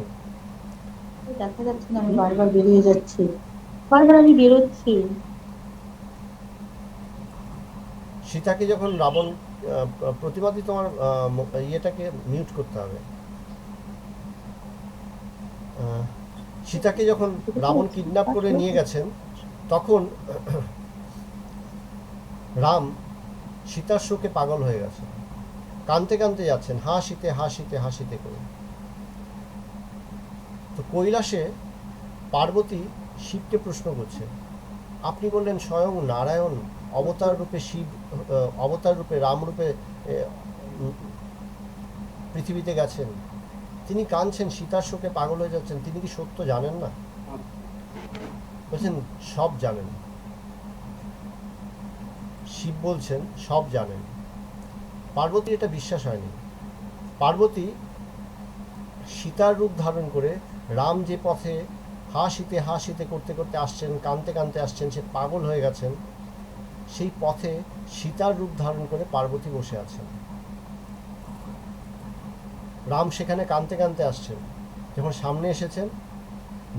Speaker 2: দেখা যাচ্ছে না, আমি বারবার বেরিয়ে যাচ্ছি, বারবার আমি বেরোচ্ছি।
Speaker 1: সীতাকে যখন রাবণ প্রতিবাদী, তোমার ইয়েটাকে মিউট করতে হবে। আহ, সীতাকে যখন রাবণ কিডন্যাপ করে নিয়ে গেছেন, তখন রাম সীতার শোকে পাগল হয়ে গেছেন, কাঁদতে কাঁদতে যাচ্ছেন, হাসিতে হাসিতে হাসিতে করে। তো কৈলাসে পার্বতী শিবকে প্রশ্ন করছে, আপনি বললেন স্বয়ং নারায়ণ অবতার রূপে শিব, অবতার রূপে রাম রূপে পৃথিবীতে গেছেন, তিনি কাঁদছেন, সীতার শোকে পাগল হয়ে যাচ্ছেন, তিনি কি সত্য জানেন না? বলছেন সব জানেন। শিব বলছেন সব জানেন। পার্বতী এটা বিশ্বাস হয়নি। পার্বতী সীতার রূপ ধারণ করে রাম যে পথে হাসিতে হাসিতে করতে করতে আসছেন, কাঁদতে কাঁদতে আসছেন, সে পাগল হয়ে গেছেন, সেই পথে সীতার রূপ ধারণ করে পার্বতী বসে আছেন। রাম সেখানে কাঁদতে কাঁদতে আসছেন, যখন সামনে এসেছেন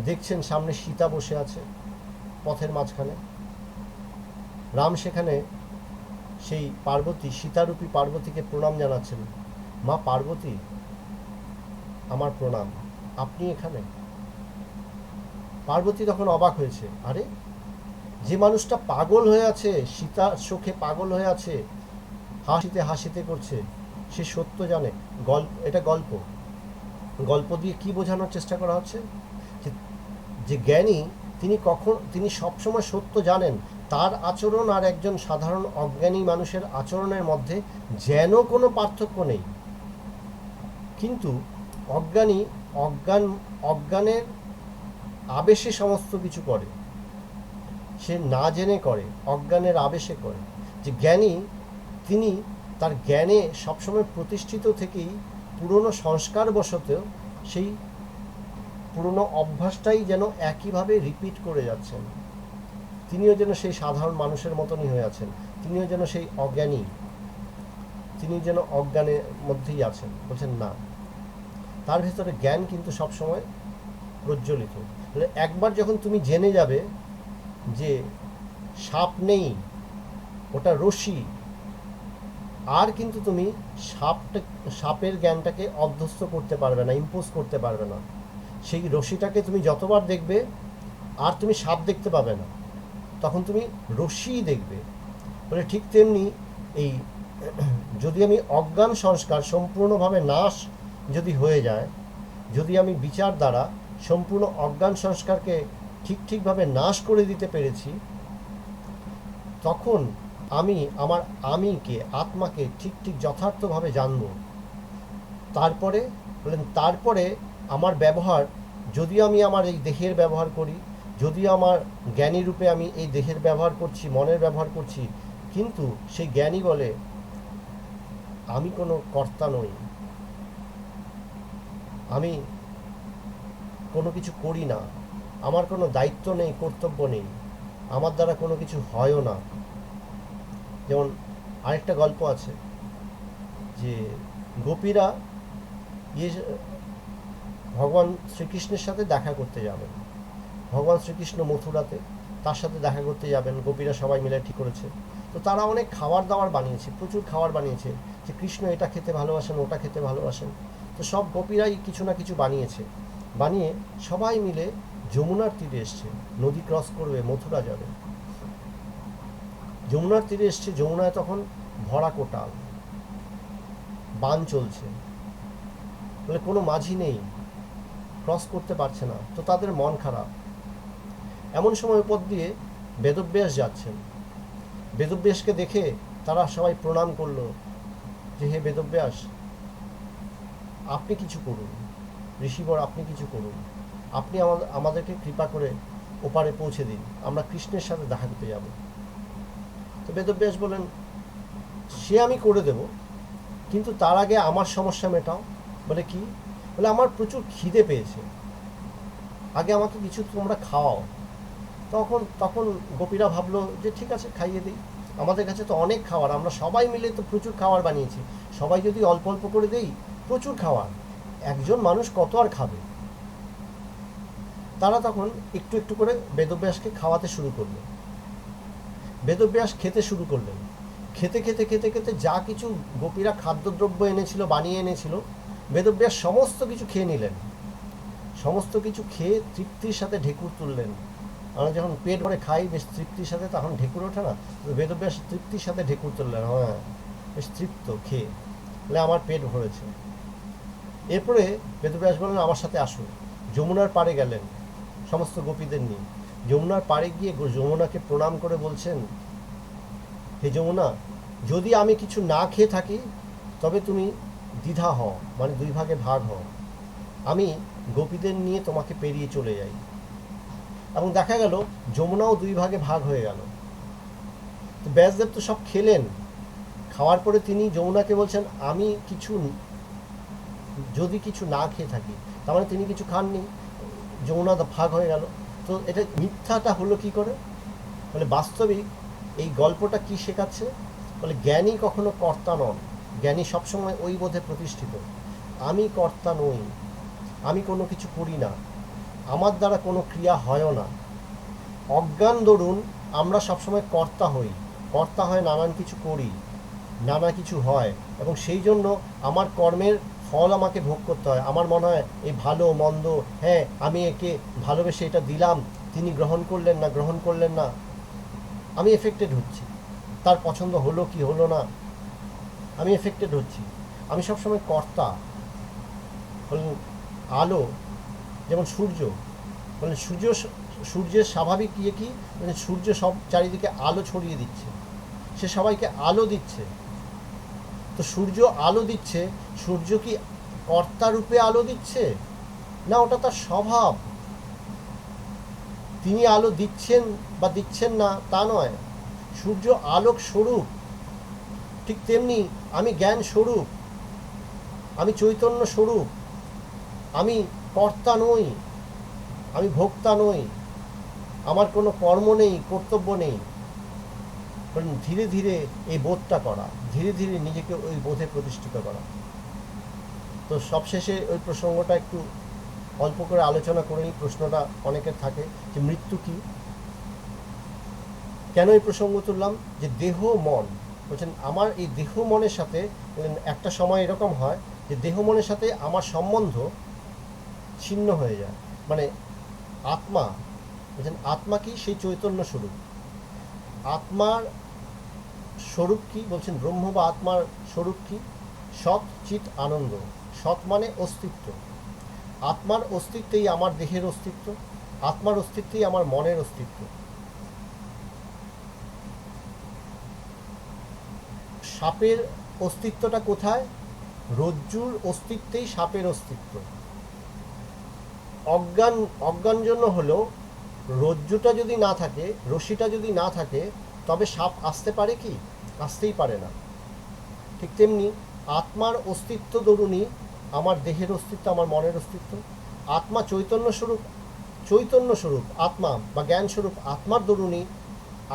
Speaker 1: দেখছেন সামনে সীতা বসে আছে পথের মাঝখানে। রাম সেখানে সেই পার্বতী, সীতারূপী পার্বতীকে প্রণাম জানাচ্ছেন, মা পার্বতী আমার প্রণাম, আপনি এখানে? পার্বতী তখন অবাক হয়েছে, আরে যে মানুষটা পাগল হয়ে আছে, সীতার চোখে পাগল হয়ে আছে, হাসিতে হাসিতে করছে, সে সত্য জানে। এটা গল্প। গল্প দিয়ে কি বোঝানোর চেষ্টা করা হচ্ছে, যে জ্ঞানী তিনি সবসময় সত্য জানেন। তার আচরণ আর একজন সাধারণ অজ্ঞানী মানুষের আচরণের মধ্যে যেন কোনো পার্থক্য নেই, কিন্তু অজ্ঞানের আবেশে সমস্ত কিছু করে, সে না জেনে করে, অজ্ঞানের আবেশে করে। যে জ্ঞানী, তিনি তার জ্ঞানে সবসময় প্রতিষ্ঠিত থেকেই পুরনো সংস্কার বশতেও সেই পুরনো অভ্যাসটাই যেন একইভাবে রিপিট করে যাচ্ছেন। তিনিও যেন সেই সাধারণ মানুষের মতনই হয়ে আছেন, তিনিও যেন সেই অজ্ঞানী, তিনি যেন অজ্ঞানের মধ্যেই আছেন। বলছেন না, তার ভেতরে জ্ঞান কিন্তু সবসময় প্রজ্বলিত। একবার যখন তুমি জেনে যাবে যে সাপ নেই, ওটা রশ্মি, আর কিন্তু তুমি সাপের জ্ঞানটাকে অধ্যস্ত করতে পারবে না, ইম্পোজ করতে পারবে না। সেই রশ্মিটাকে তুমি যতবার দেখবে আর তুমি সাপ দেখতে পাবে না, তখন তুমি রশ্মিই দেখবে। বলে ঠিক তেমনি এই যদি আমি অজ্ঞান সংস্কার সম্পূর্ণভাবে নাশ যদি হয়ে যায়, যদি আমি বিচার দ্বারা সম্পূর্ণ অজ্ঞান সংস্কারকে ঠিকভাবে নাশ করে দিতে পেরেছি, তখন আমি আমার আমিকে, আত্মাকে ঠিক যথার্থভাবে জানব। তারপরে আমার ব্যবহার, যদিও আমি আমার এই দেহের ব্যবহার করি, যদিও আমার জ্ঞানী রূপে আমি এই দেহের ব্যবহার করছি, মনের ব্যবহার করছি, কিন্তু সেই জ্ঞানী বলে আমি কোনো কর্তা নই, আমি কোনো কিছু করি না, আমার কোনো দায়িত্ব নেই, কর্তব্য নেই, আমার দ্বারা কোনো কিছু হয়ও না। যেমন আরেকটা গল্প আছে যে গোপীরা ভগবান শ্রীকৃষ্ণের সাথে দেখা করতে যাবেন। ভগবান শ্রীকৃষ্ণ মথুরাতে, তার সাথে দেখা করতে যাবেন। গোপীরা সবাই মিলে ঠিক করেছে। তো তারা অনেক খাবার দাবার বানিয়েছে, প্রচুর খাবার বানিয়েছে, যে কৃষ্ণ এটা খেতে ভালোবাসেন, ওটা খেতে ভালোবাসেন। তো সব গোপীরাই কিছু না কিছু বানিয়েছে, বানিয়ে সবাই মিলে যমুনার তীরে এসছে, নদী ক্রস করবে, মথুরা যাবে। যমুনার তীরে এসছে, যমুনায় তখন ভরা কোটাল, বান চলছে, বলে কোনো মাঝি নেই, ক্রস করতে পারছে না। তো তাদের মন খারাপ। এমন সময় উপর দিয়ে বেদব্যাস যাচ্ছেন। বেদব্যাসকে দেখে তারা সবাই প্রণাম করলো, যে হে বেদব্যাস, আপনি কিছু করুন, ঋষিবর আপনি কিছু করুন, আপনি আমাদেরকে কৃপা করে ওপারে পৌঁছে দিন, আমরা কৃষ্ণের সাথে দেখা করতে যাব। তো বেদব্যাস বলেন, সে আমি করে দেব, কিন্তু তার আগে আমার সমস্যা মেটাও। বলে কি? বলে আমার প্রচুর খিদে পেয়েছে, আগে আমাকে কিছু তোমরা খাওয়াও। তখন গোপীরা ভাবলো যে ঠিক আছে, খাইয়ে দিই, আমাদের কাছে তো অনেক খাবার, আমরা সবাই মিলে তো প্রচুর খাবার বানিয়েছি, সবাই যদি অল্প অল্প করে দেই প্রচুর খাওয়ার, একজন মানুষ কত আর খাবে। তারা তখন একটু একটু করে বেদব্যাসকে খাওয়াতে শুরু করলো। বেদব্যাস খেতে শুরু করলেন। খেতে খেতে খেতে খেতে যা কিছু গোপীরা খাদ্যদ্রব্য এনেছিল, বানিয়ে এনেছিল, বেদব্যাস সমস্ত কিছু খেয়ে নিলেন। সমস্ত কিছু খেয়ে তৃপ্তির সাথে ঢেকুর তুললেন। আমরা যখন পেট ভরে খাই বেশ তৃপ্তির সাথে, তখন ঢেকুর ওঠে না? তো বেদব্যাস তৃপ্তির সাথে ঢেকুর তুললেন, হ্যাঁ বেশ তৃপ্ত খেয়ে, বলে আমার পেট ভরেছে। এরপরে বেদব্যাস বললেন আমার সাথে আসুন। যমুনার পাড়ে গেলেন সমস্ত গোপীদের নিয়ে। যমুনার পাড়ে গিয়ে যমুনাকে প্রণাম করে বলছেন, হে যমুনা, যদি আমি কিছু না খেয়ে থাকি তবে তুমি দ্বিধা হও, মানে দুই ভাগে ভাগ হও, আমি গোপীদের নিয়ে তোমাকে পেরিয়ে চলে যাই। এবং দেখা গেল যমুনাও দুই ভাগে ভাগ হয়ে গেল। তো ব্যাসদেব তো সব খেলেন, খাওয়ার পরে তিনি যমুনাকে বলছেন আমি কিছু যদি কিছু না খেয়ে থাকি, তার মানে তিনি কিছু খাননি, যমুনা ভাগ হয়ে গেল। তো এটা মিথ্যাটা হলো কি করে? বলে বাস্তবিক এই গল্পটা কি শেখাচ্ছে? বলে জ্ঞানী কখনো কর্তা নন, জ্ঞানী সবসময় ওই বোধে প্রতিষ্ঠিত, আমি কর্তা নই, আমি কোনো কিছু করি না, আমার দ্বারা কোনো ক্রিয়া হয়ও না। অজ্ঞান দরুন আমরা সবসময় কর্তা হই, কর্তা হয় নানান কিছু করি, নানা কিছু হয়, এবং সেই জন্য আমার কর্মের ফল আমাকে ভোগ করতে হয়। আমার মনে হয় এই ভালো মন্দ, হ্যাঁ আমি একে ভালোবেসে এটা দিলাম, তিনি গ্রহণ করলেন না, গ্রহণ করলেন না, আমি এফেক্টেড হচ্ছি। তার পছন্দ হলো কি হলো না, আমি এফেক্টেড হচ্ছি। আমি সবসময় কর্তা। বললেন আলো, যেমন সূর্য, বললেন সূর্যের স্বাভাবিক ইয়ে কি? মানে সূর্য সব চারিদিকে আলো ছড়িয়ে দিচ্ছে, সে সবাইকে আলো দিচ্ছে। তো সূর্য আলো দিচ্ছে, সূর্য কি কর্তা রূপে আলো দিচ্ছে? না, ওটা তার স্বভাব। তিনি আলো দিচ্ছেন বা দিচ্ছেন না তা নয়, সূর্য আলোক স্বরূপ। ঠিক তেমনি আমি জ্ঞান স্বরূপ, আমি চৈতন্য স্বরূপ, আমি কর্তা নই, আমি ভোক্তা নই, আমার কোনো কর্ম নেই, কর্তব্য নেই। ধীরে ধীরে এই বোধটা করা, ধীরে ধীরে নিজেকে ওই বোধে প্রতিষ্ঠিত করা। তো সবশেষে ওই প্রসঙ্গটা একটু অল্প করে আলোচনা করে নিই। প্রশ্নটা অনেকের থাকে যে মৃত্যু কি, কেন এই প্রসঙ্গ তুললাম? যে দেহ মন, বলছেন আমার এই দেহ মনের সাথে একটা সময় এরকম হয় যে দেহ মনের সাথে আমার সম্বন্ধ ছিন্ন হয়ে যায়। মানে আত্মা, বলছেন আত্মা কি? সেই চৈতন্য স্বরূপ। আত্মার স্বরূপ কি? বলছেন ব্রহ্ম বা আত্মার স্বরূপ কি? সৎ চিৎ আনন্দ। সৎ মানে অস্তিত্ব, আত্মার অস্তিত্বেই আমার দেহের অস্তিত্ব, আত্মার অস্তিত্বেই আমার মনের অস্তিত্ব। সাপের অস্তিত্বটা কোথায়? রজ্জুর অস্তিত্বেই সাপের অস্তিত্ব। অজ্ঞান জন্য হলো রজ্জুটা যদি না থাকে, রশিটা যদি না থাকে, তবে সাপ আসতে পারে কি? আসতেই পারে না। ঠিক তেমনি আত্মার অস্তিত্ব দরুনই আমার দেহের অস্তিত্ব, আমার মনের অস্তিত্ব। আত্মা চৈতন্য স্বরূপ আত্মা বা জ্ঞান স্বরূপ আত্মার দরুনই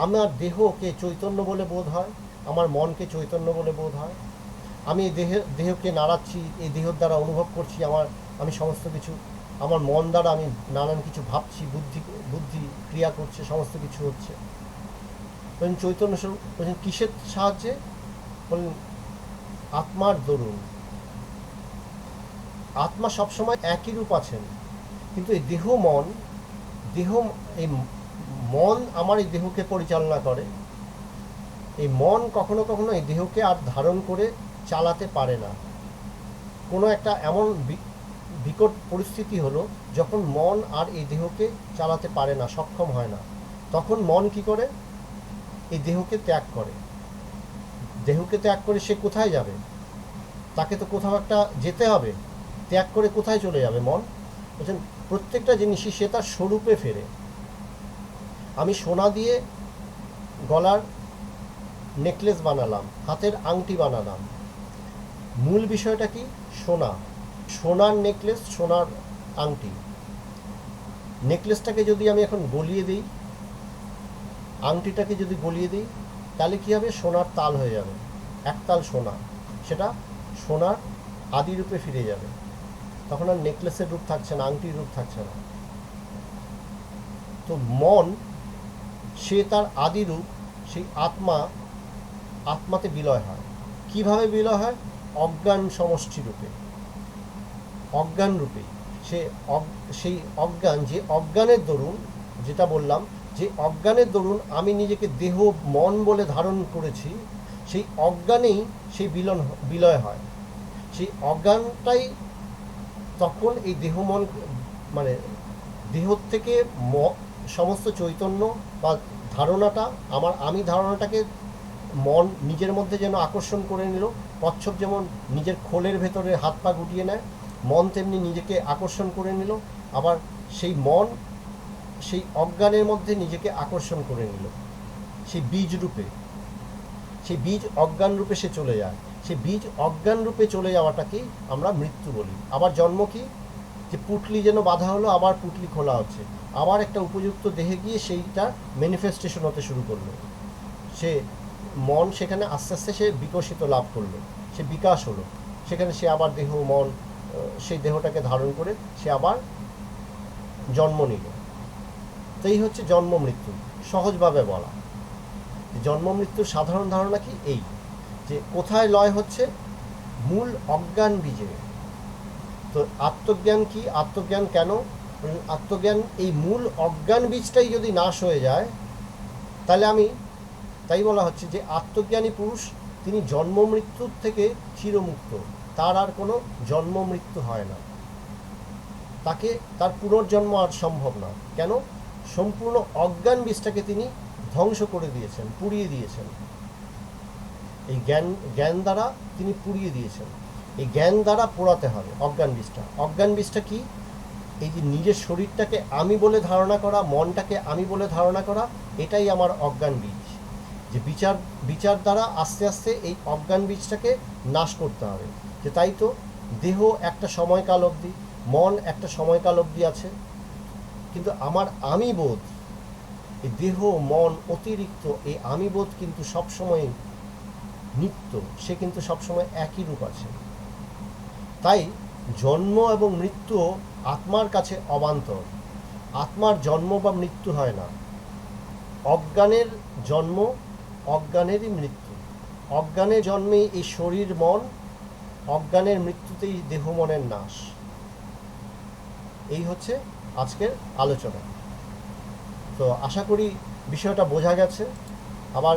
Speaker 1: আমার দেহকে চৈতন্য বলে বোধ হয়, আমার মনকে চৈতন্য বলে বোধ হয়। আমি এই দেহকে নাড়াচ্ছি, এই দেহের দ্বারা অনুভব করছি, আমি সমস্ত কিছু, আমার মন দ্বারা আমি নানান কিছু ভাবছি, বুদ্ধি ক্রিয়া করছে, সমস্ত কিছু হচ্ছে। বলছেন চৈতন্য স্বরূপ। বলছেন কিসের সাহায্যে? বললেন আত্মার দরুন। আত্মা সবসময় একই রূপ আছেন, কিন্তু এই এই মন আমার এই দেহকে পরিচালনা করে। এই মন কখনো কখনো এই দেহকে আর ধারণ করে চালাতে পারে না। কোনো একটা এমন বিকট পরিস্থিতি হলো যখন মন আর এই দেহকে চালাতে পারে না, সক্ষম হয় না, তখন মন কি করে? এই দেহকে ত্যাগ করে। দেহকে ত্যাগ করে সে কোথায় যাবে? তাকে তো কোথাও একটা যেতে হবে। ত্যাগ করে কোথায় চলে যাবে মন? বলছেন প্রত্যেকটা জিনিসই সে তার স্বরূপে ফেরে। আমি সোনা দিয়ে গলার নেকলেস বানালাম, হাতের আংটি বানালাম, মূল বিষয়টা কি? সোনা। সোনার নেকলেস, সোনার আংটি। নেকলেসটাকে যদি আমি এখন গলিয়ে দিই, আংটিটাকে যদি গলিয়ে দিই, তাহলে কী হবে? সোনার তাল হয়ে যাবে, একতাল সোনা। সেটা সোনার আদি রূপে ফিরে যাবে। তখন আর নেকলেসের রূপ থাকছে না, আংটির রূপ থাকছে না। তো মন সে তার আদি রূপ, সেই আত্মাতে বিলয় হয়। কিভাবে বিলয় হয়? অজ্ঞান সমষ্টি রূপে, অজ্ঞান রূপে। সেই অজ্ঞান, যে অজ্ঞানের দরুন, যেটা বললাম, যে অজ্ঞানের দরুন আমি নিজেকে দেহ মন বলে ধারণ করেছি, সেই অজ্ঞানেই সেই বিলয় হয়। সেই অজ্ঞানটাই তখন এই দেহ মন, মানে দেহ থেকে সমস্ত চৈতন্য বা ধারণাটা, আমি ধারণাটাকে মন নিজের মধ্যে যেন আকর্ষণ করে নিল। কচ্ছপ যেমন নিজের খোলের ভেতরে হাত পা গুটিয়ে নেয়, মন তেমনি নিজেকে আকর্ষণ করে নিল। আবার সেই মন সেই অজ্ঞানের মধ্যে নিজেকে আকর্ষণ করে নিল, সেই বীজ রূপে। সেই বীজ অজ্ঞান রূপে সে চলে যায়। সেই বীজ অজ্ঞান রূপে চলে যাওয়াটাকেই আমরা মৃত্যু বলি। আবার জন্ম কি? যে পুঁটলি যেন বাঁধা হলো, আবার পুঁটলি খোলা হচ্ছে, আবার একটা উপযুক্ত দেহে গিয়ে সেইটা ম্যানিফেস্টেশন হতে শুরু করলো। সে মন সেখানে আস্তে আস্তে সে বিকশিত লাভ করলো, সে বিকাশ হলো। সেখানে সে আবার দেহ মন, সেই দেহটাকে ধারণ করে সে আবার জন্ম নিল। তো এই হচ্ছে জন্ম মৃত্যু, সহজভাবে বলা। জন্ম মৃত্যুর সাধারণ ধারণা কি? এই যে কোথায় লয় হচ্ছে? মূল অজ্ঞান বীজে। তো আত্মজ্ঞান কি? আত্মজ্ঞান কেন? আত্মজ্ঞান এই মূল অজ্ঞান বীজটাই যদি নাশ হয়ে যায়, তাহলে তাই বলা হচ্ছে যে আত্মজ্ঞানী পুরুষ তিনি জন্ম মৃত্যুর থেকে চিরমুক্ত। তার আর কোনো জন্ম মৃত্যু হয় না, তাকে তার পুনর্জন্ম আর সম্ভব না। কেন? সম্পূর্ণ অজ্ঞান বীজটাকে তিনি ধ্বংস করে দিয়েছেন, পুড়িয়ে দিয়েছেন। এই জ্ঞান দ্বারা তিনি পুড়িয়ে দিয়েছেন। এই জ্ঞান দ্বারা পোড়াতে হবে অজ্ঞান বীজটা। অজ্ঞান বীজটা কি? এই যে নিজের শরীরটাকে আমি বলে ধারণা করা, মনটাকে আমি বলে ধারণা করা, এটাই আমার অজ্ঞান বীজ। যে বিচার দ্বারা আস্তে আস্তে এই অজ্ঞান বীজটাকে নাশ করতে হবে। যে তাই তো দেহ একটা সময়কাল অবধি, মন একটা সময়কাল অবধি আছে, কিন্তু আমার আমি বোধ, এই দেহ মন অতিরিক্ত এই আমি বোধ কিন্তু সবসময় নিত্য, সে কিন্তু সবসময় একই রূপ আছে। তাই জন্ম এবং মৃত্যু আত্মার কাছে অবান্তর। আত্মার জন্ম বা মৃত্যু হয় না। অজ্ঞানের জন্ম, অজ্ঞানেরই মৃত্যু। অজ্ঞানের জন্মে এই শরীর মন, অজ্ঞানের মৃত্যুতেই দেহ মনের নাশ। এই হচ্ছে আজকের আলোচনা। তো আশা করি বিষয়টা বোঝা গেছে। আবার